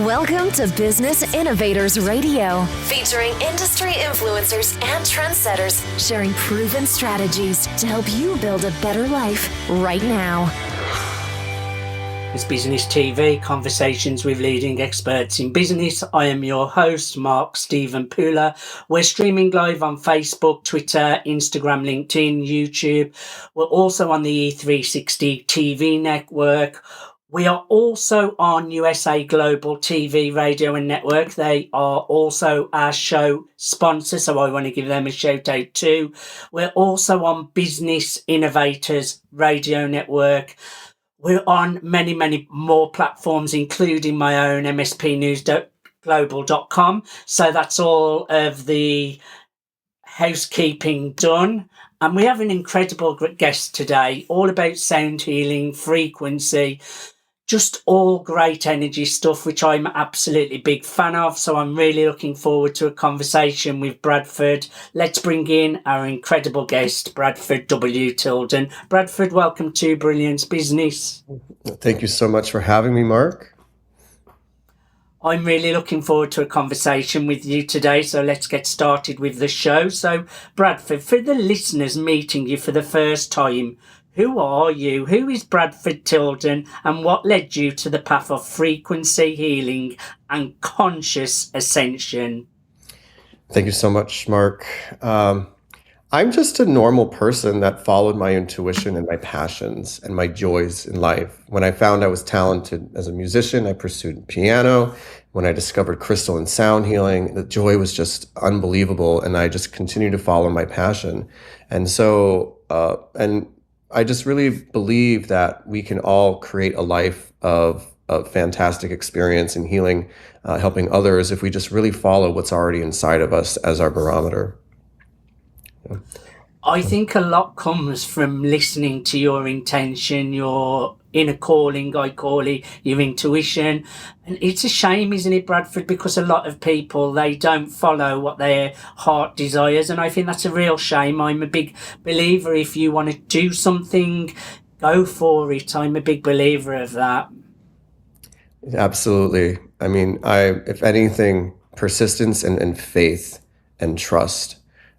Welcome to Business Innovators Radio, featuring industry influencers and trendsetters sharing proven strategies to help you build a better life right now. It's Business TV, conversations with leading experts in business. I am your host, Mark Stephen Pooler. We're streaming live on Facebook, Twitter, Instagram, LinkedIn, YouTube. We're also on the E360 TV network. We are also on USA Global TV, radio and network. They are also our show sponsor, so I want to give them a shout out too. We're also on Business Innovators Radio Network. We're on many, many more platforms, including my own mspnewsglobal.com. So that's all of the housekeeping done. And we have an incredible guest today, all about sound healing, frequency, just all great energy stuff, which I'm absolutely big fan of. So I'm really looking forward to a conversation with Bradford. Let's bring in our incredible guest, Bradford W. Tilden. Bradford, welcome to Brilliance Business. Thank you so much for having me, Mark. I'm really looking forward to a conversation with you today. So let's get started with the show. So Bradford, for the listeners meeting you for the first time, who are you? Who is Bradford Tilden, and what led you to the path of frequency healing and conscious ascension? Thank you so much, Mark. I'm just a normal person that followed my intuition and my passions and my joys in life. When I found I was talented as a musician, I pursued piano. When I discovered crystal and sound healing, the joy was just unbelievable, and I just continued to follow my passion. And so, I just really believe that we can all create a life of fantastic experience and healing, helping others if we just really follow what's already inside of us as our barometer. Yeah. I think a lot comes from listening to your intention, your inner calling, I call it, your intuition. And it's a shame, isn't it, Bradford, because a lot of people, they don't follow what their heart desires. And I think that's a real shame. I'm a big believer, if you want to do something, go for it. I'm a big believer of that. Absolutely. I mean, if anything, persistence and faith and trust.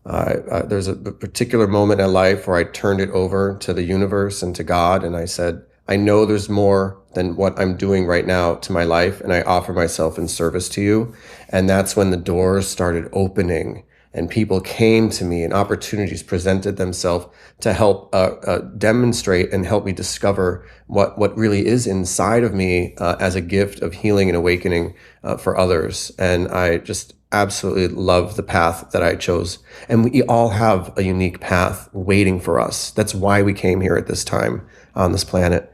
There's a particular moment in life where I turned it over to the universe and to God, and I said, I know there's more than what I'm doing right now to my life, and I offer myself in service to you. And that's when the doors started opening, and people came to me, and opportunities presented themselves to help demonstrate and help me discover what really is inside of me as a gift of healing and awakening for others. And I just absolutely love the path that I chose. And we all have a unique path waiting for us. That's why we came here at this time on this planet.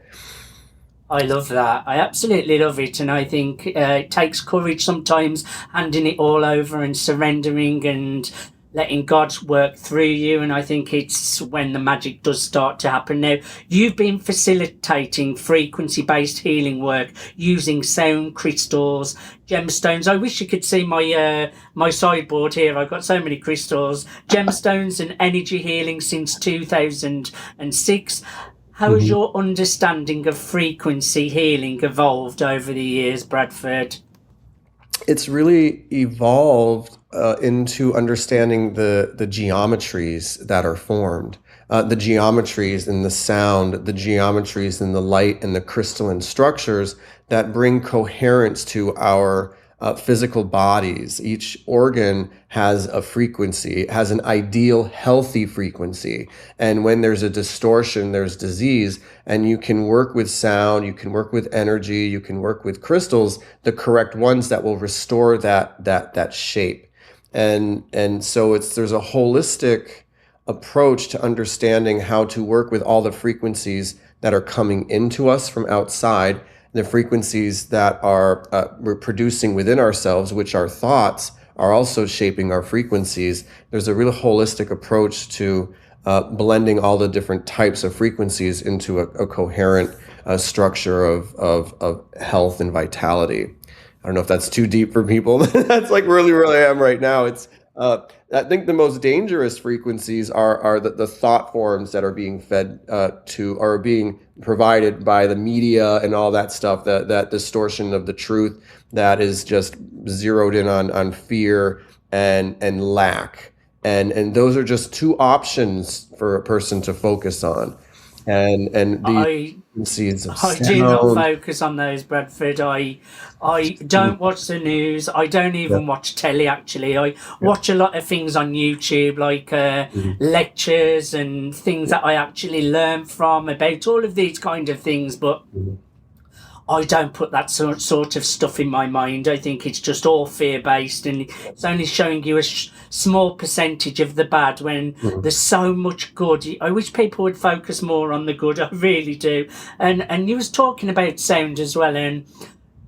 I love that. I absolutely love it. And I think it takes courage sometimes, handing it all over and surrendering and letting God work through you. And I think it's when the magic does start to happen. Now, you've been facilitating frequency-based healing work using sound crystals, gemstones. I wish you could see my sideboard here. I've got so many crystals, gemstones and energy healing since 2006. How has your understanding of frequency healing evolved over the years, Bradford? It's really evolved into understanding the geometries that are formed, the geometries in the sound, the geometries in the light and the crystalline structures that bring coherence to our physical bodies. Each organ has a frequency, has an ideal healthy frequency. And when there's a distortion, there's disease. And you can work with sound, you can work with energy, you can work with crystals, the correct ones that will restore that shape. And so there's a holistic approach to understanding how to work with all the frequencies that are coming into us from outside, the frequencies that are we're producing within ourselves, which are thoughts, are also shaping our frequencies. There's a real holistic approach to blending all the different types of frequencies into a coherent structure of health and vitality. I don't know if that's too deep for people. That's like really where I am right now. It's I think the most dangerous frequencies are the thought forms that are being fed to, or being provided by the media and all that stuff, that distortion of the truth that is just zeroed in on fear and lack. And those are just two options for a person to focus on. And these I frequencies of I do not sound. focus on those, Bradford. I don't watch the news. I don't Yeah, even watch telly, actually. I yeah, watch a lot of things on YouTube, like mhm, lectures and things yeah, that I actually learn from about all of these kind of things. But mhm, I don't put that sort of stuff in my mind. I think it's just all fear based, and it's only showing you a small percentage of the bad when mhm. there's so much good. I wish people would focus more on the good. I really do. And you was talking about sound as well, and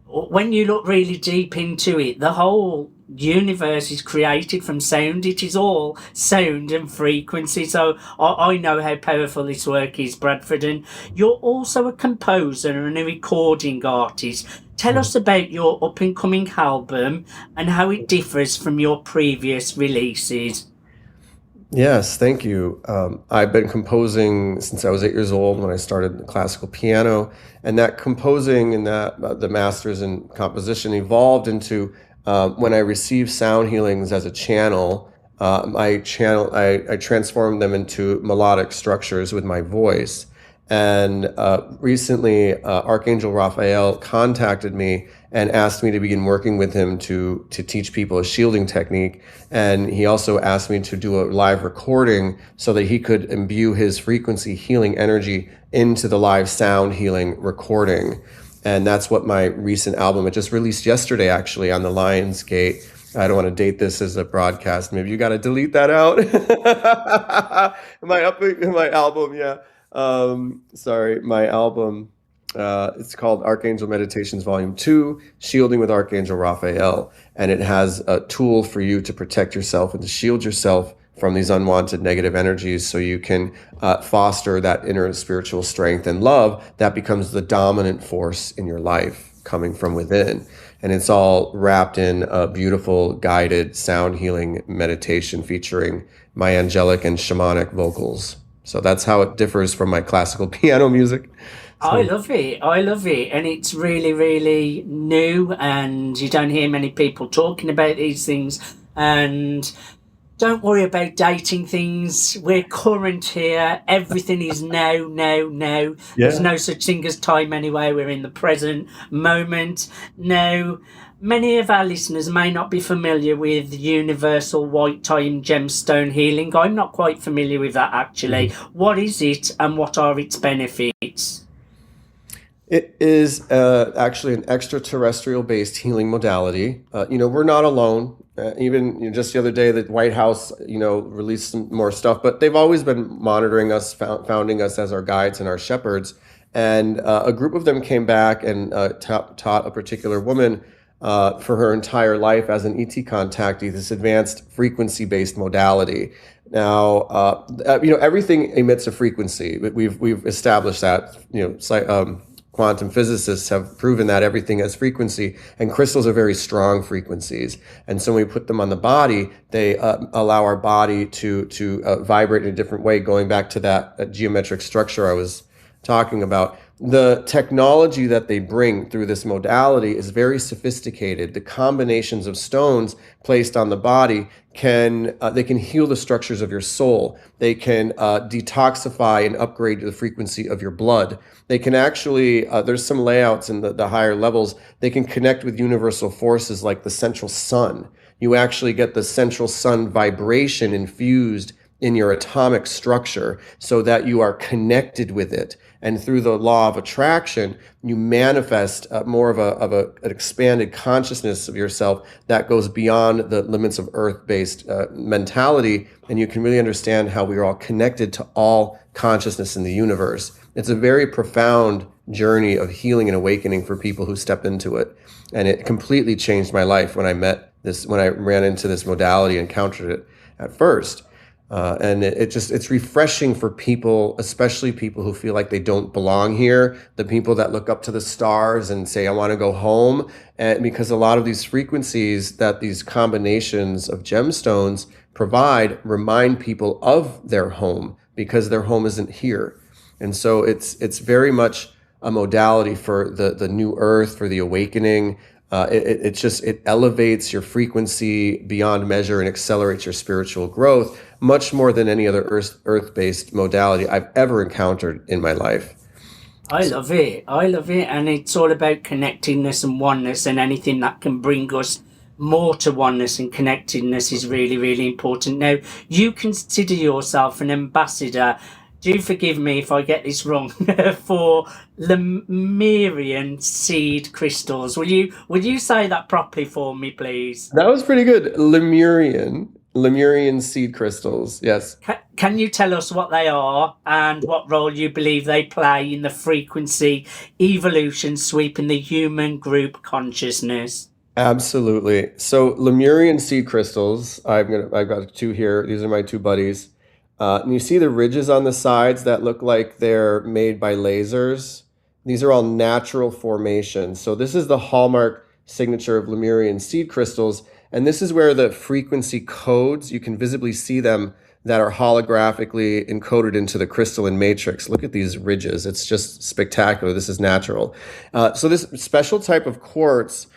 when you look really deep into it, the whole universe is created from sound. It is all sound and frequency. So I know how powerful this work is, Bradford. And you're also a composer and a recording artist. Tell us about your up and coming album and how it differs from your previous releases. Yes, thank you. I've been composing since I was 8 years old when I started classical piano, and that composing and that the masters in composition evolved into when I received sound healings as a channel. I transformed them into melodic structures with my voice. And recently, Archangel Raphael contacted me and asked me to begin working with him to teach people a shielding technique. And he also asked me to do a live recording so that he could imbue his frequency healing energy into the live sound healing recording. And that's what my recent album, it just released yesterday, actually, on the Lionsgate. I don't want to date this as a broadcast. Maybe you got to delete that out. My album, yeah. Sorry, my album. It's called Archangel Meditations Volume 2, Shielding with Archangel Raphael. And it has a tool for you to protect yourself and to shield yourself from these unwanted negative energies so you can foster that inner spiritual strength and love that becomes the dominant force in your life coming from within. And it's all wrapped in a beautiful guided sound healing meditation featuring my angelic and shamanic vocals. So that's how it differs from my classical piano music. I So love it. I love it. And it's really, really new, and you don't hear many people talking about these things. And don't worry about dating things. We're current here. Everything is now, now, now. There's yeah. no such thing as time anyway. We're in the present moment. Now, many of our listeners may not be familiar with universal white time gemstone healing. I'm not quite familiar with that, actually. What is it and what are its benefits? It is actually an extraterrestrial based healing modality. We're not alone. Even just the other day, the White House, released some more stuff, but they've always been monitoring us, founding us as our guides and our shepherds. And a group of them came back and taught a particular woman for her entire life as an ET contactee this advanced frequency based modality. Now, everything emits a frequency. We've established that. Quantum physicists have proven that everything has frequency, and crystals are very strong frequencies. And so when we put them on the body, they allow our body to vibrate in a different way, going back to that geometric structure I was talking about. The technology that they bring through this modality is very sophisticated. The combinations of stones placed on the body can heal the structures of your soul. They can detoxify and upgrade the frequency of your blood. They can actually, there's some layouts in the higher levels, they can connect with universal forces like the central sun. You actually get the central sun vibration infused in your atomic structure so that you are connected with it. And through the law of attraction, you manifest more of an expanded consciousness of yourself that goes beyond the limits of earth-based mentality. And you can really understand how we are all connected to all consciousness in the universe. It's a very profound journey of healing and awakening for people who step into it. And it completely changed my life when I ran into this modality and encountered it at first. And it's refreshing for people, especially people who feel like they don't belong here, the people that look up to the stars and say, I want to go home. And because a lot of these frequencies that these combinations of gemstones provide remind people of their home because their home isn't here. And so it's very much a modality for the new earth, for the awakening. It elevates your frequency beyond measure and accelerates your spiritual growth much more than any other earth-based modality I've ever encountered in my life. I love it. I love it. And it's all about connectedness and oneness, and anything that can bring us more to oneness and connectedness is really, really important. Now, you consider yourself an ambassador. Do forgive me if I get this wrong for Lemurian seed crystals. Will you say that properly for me, please? That was pretty good. Lemurian seed crystals. Yes. Can you tell us what they are and what role you believe they play in the frequency evolution sweeping the human group consciousness? Absolutely. So Lemurian seed crystals, I've got two here. These are my two buddies. And you see the ridges on the sides that look like they're made by lasers. These are all natural formations. So this is the hallmark signature of Lemurian seed crystals. And this is where the frequency codes, you can visibly see them, that are holographically encoded into the crystalline matrix. Look at these ridges. It's just spectacular. This is natural. So this special type of quartz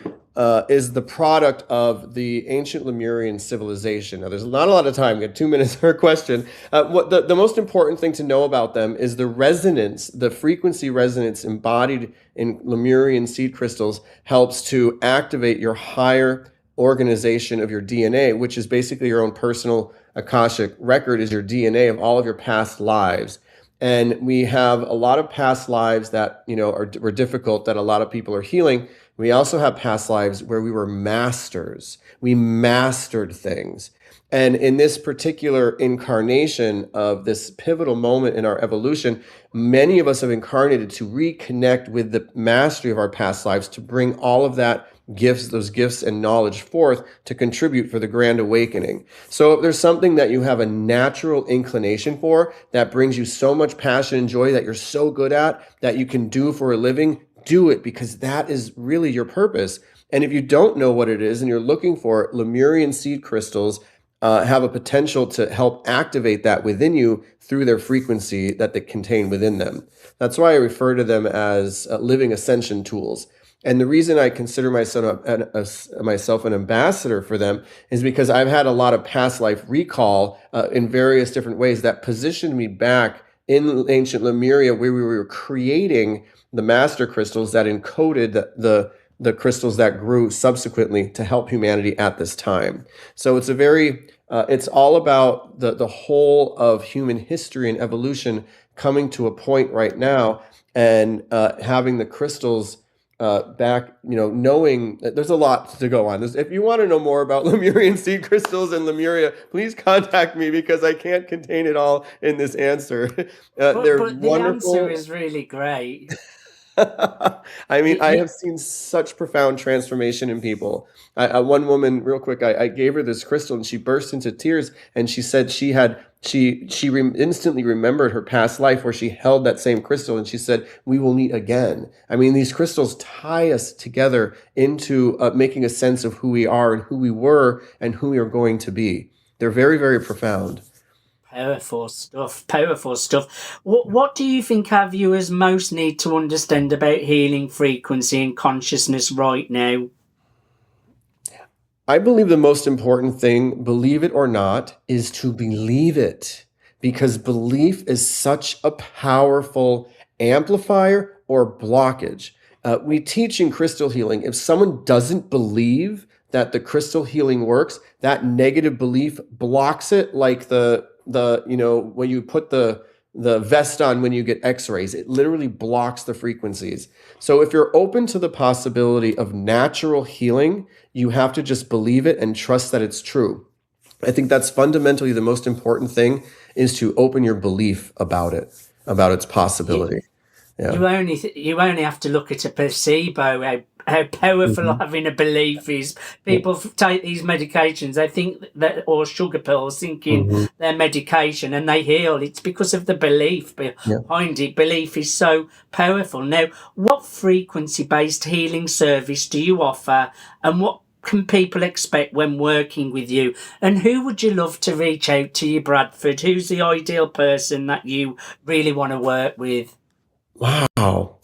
is the product of the ancient Lemurian civilization. Now, there's not a lot of time. We got 2 minutes per question. What the most important thing to know about them is the resonance, the frequency resonance embodied in Lemurian seed crystals helps to activate your higher organization of your DNA, which is basically your own personal Akashic record, is your DNA of all of your past lives. And we have a lot of past lives that, were difficult, that a lot of people are healing. We also have past lives where we were masters. We mastered things. And in this particular incarnation of this pivotal moment in our evolution, many of us have incarnated to reconnect with the mastery of our past lives, to bring all of those gifts and knowledge forth to contribute for the grand awakening. So if there's something that you have a natural inclination for, that brings you so much passion and joy, that you're so good at, that you can do for a living, do it, because that is really your purpose. And if you don't know what it is and you're looking for it, Lemurian seed crystals have a potential to help activate that within you through their frequency that they contain within them. That's why I refer to them as living ascension tools. And the reason I consider myself an ambassador for them is because I've had a lot of past life recall in various different ways that positioned me back in ancient Lemuria, where we were creating the master crystals that encoded the crystals that grew subsequently to help humanity at this time. So it's it's all about the whole of human history and evolution coming to a point right now, and having the crystals back, knowing that there's a lot to go on. If you want to know more about Lemurian seed crystals and Lemuria, please contact me, because I can't contain it all in this answer. They're But the wonderful. answer is really great. I mean, I have seen such profound transformation in people. One woman, real quick, I gave her this crystal and she burst into tears, and she said she instantly remembered her past life where she held that same crystal, and she said, "We will meet again." I mean, these crystals tie us together into making a sense of who we are and who we were and who we are going to be. They're very, very profound. Powerful stuff. Powerful stuff. What do you think our viewers most need to understand about healing frequency and consciousness right now? I believe the most important thing, believe it or not, is to believe it, because belief is such a powerful amplifier or blockage. We teach in crystal healing, if someone doesn't believe that the crystal healing works, that negative belief blocks it, like when you put the vest on when you get x-rays, it literally blocks the frequencies. So if you're open to the possibility of natural healing, you have to just believe it and trust that it's true. I think that's fundamentally the most important thing, is to open your belief about it, about its possibility. Yeah. You only have to look at a placebo, how powerful having a belief is. People take these medications, they think that, or sugar pills, thinking they're medication, and they heal. It's because of the belief behind it. Belief is so powerful. Now, what frequency-based healing service do you offer, and what can people expect when working with you? And who would you love to reach out to you, Bradford? Who's the ideal person that you really want to work with? Wow.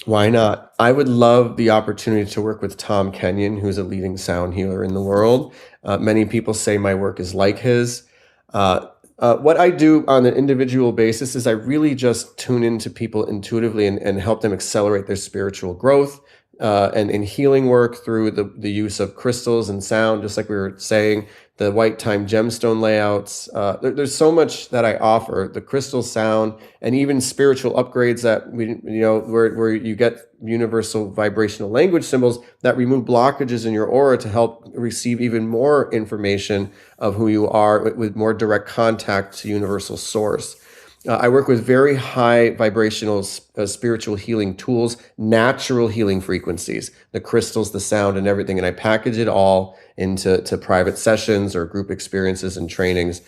Why not? I would love the opportunity to work with Tom Kenyon, who's a leading sound healer in the world. Many people say my work is like his. What I do on an individual basis is I really just tune into people intuitively and help them accelerate their spiritual growth. And in healing work through the use of crystals and sound, just like we were saying, the white time gemstone layouts. There's so much that I offer, the crystal sound, and even spiritual upgrades that where you get universal vibrational language symbols that remove blockages in your aura to help receive even more information of who you are with more direct contact to universal source. I work with very high vibrational spiritual healing tools, natural healing frequencies, the crystals, the sound, and everything. And I package it all into private sessions or group experiences and trainings.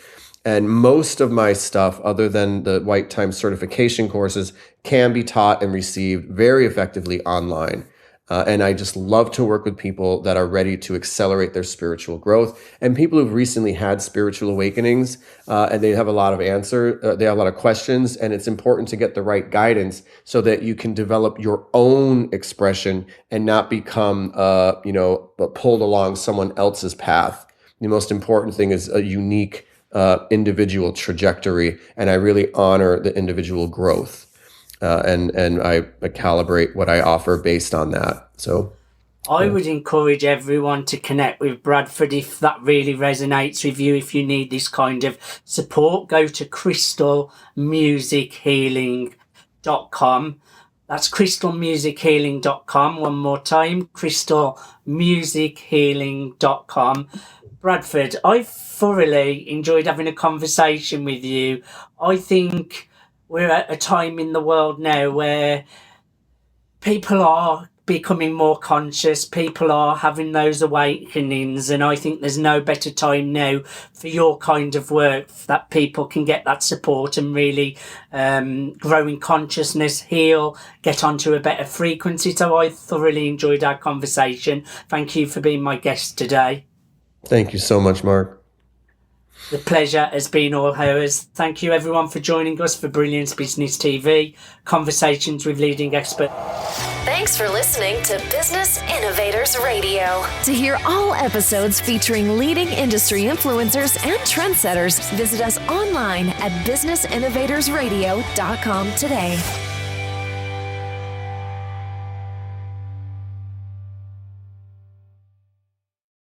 And most of my stuff, other than the White Time certification courses, can be taught and received very effectively online. And I just love to work with people that are ready to accelerate their spiritual growth, and people who've recently had spiritual awakenings, and they have a lot of they have a lot of questions, and it's important to get the right guidance so that you can develop your own expression and not become, pulled along someone else's path. The most important thing is a unique individual trajectory, and I really honor the individual growth. And I calibrate what I offer based on that. So I would encourage everyone to connect with Bradford if that really resonates with you. If you need this kind of support, go to crystalmusichealing.com. That's crystalmusichealing.com. One more time, crystalmusichealing.com. Bradford, I thoroughly enjoyed having a conversation with you. I think we're at a time in the world now where people are becoming more conscious, people are having those awakenings, and I think there's no better time now for your kind of work that people can get that support and really grow in consciousness, heal, get onto a better frequency. So I thoroughly enjoyed our conversation. Thank you for being my guest today. Thank you so much, Mark. The pleasure has been all ours. Thank you everyone for joining us for Brilliance Business TV, conversations with leading experts. Thanks for listening to Business Innovators Radio. To hear all episodes featuring leading industry influencers and trendsetters, visit us online at businessinnovatorsradio.com today.